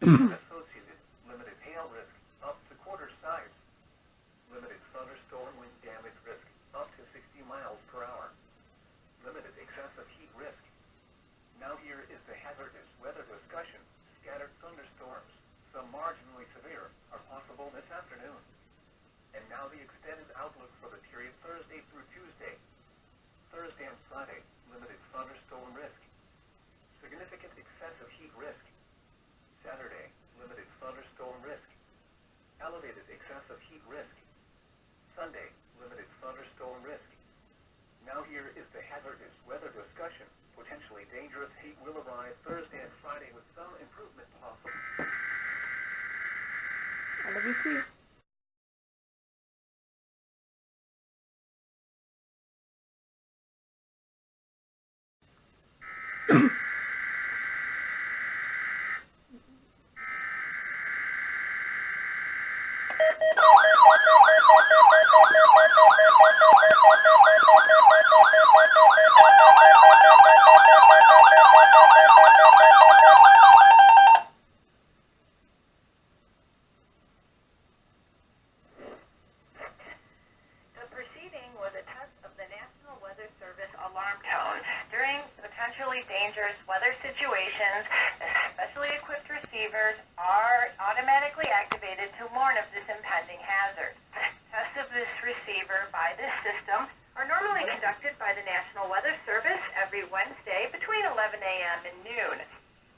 Associated limited hail risk up to quarter size. Limited thunderstorm wind damage risk up to 60 miles per hour. Limited excessive heat risk. Now here is the hazardous weather discussion. Scattered thunderstorms, some marginally severe, are possible this afternoon. And now the extended outlook for the period Thursday through Tuesday. Thursday and Friday, limited thunderstorm risk. Significant excessive heat risk. Saturday, limited thunderstorm risk. Elevated excessive heat risk. Sunday, limited thunderstorm risk. Now here is the hazardous weather discussion. Potentially dangerous heat will arrive Thursday and Friday with some improvement possible. I love you too. The proceeding was a test of the National Weather Service alarm tone. During potentially dangerous weather situations, especially equipped receivers are automatically activated to warn of this impending hazard. Tests of this receiver by this system are normally conducted by the National Weather Service every Wednesday between 11 a.m. and noon.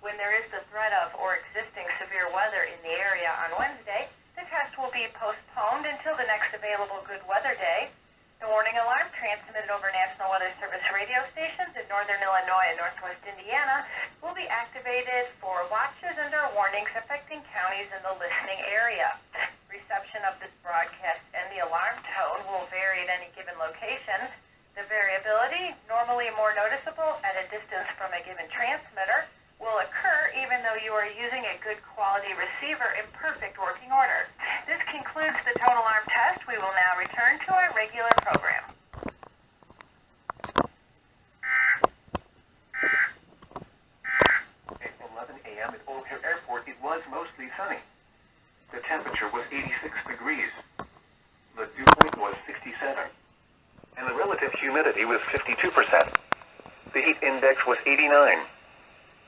When there is the threat of or existing severe weather in the area on Wednesday, the test will be postponed until the next available good weather day. The warning alarm transmitted over National Weather Service radio stations in northern Illinois and northwest Indiana will be activated for watches and/or warnings affecting counties in the listening area. Reception of this broadcast and the alarm tone will vary at any given location. The variability, normally more noticeable at a distance from a given transmitter, will occur even though you are using a good quality receiver in perfect working order. This concludes the tone alarm test. We will now return to our regular program. At 11 a.m. at O'Hare Airport, it was mostly sunny. The temperature was 86 degrees. The dew point was 67. And the relative humidity was 52%. The heat index was 89.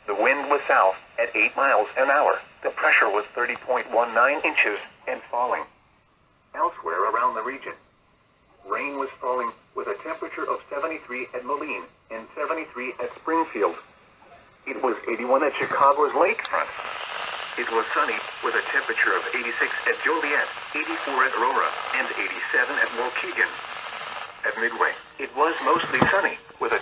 The wind was south at 8 miles an hour. The pressure was 30.19 inches and falling. Elsewhere around the region, rain was falling with a temperature of 73 at Moline and 73 at Springfield. It was 81 at Chicago's lakefront. It was sunny with a temperature of 86 at Joliet, 84 at Aurora, and 87 at Waukegan. At Midway, it was mostly sunny with a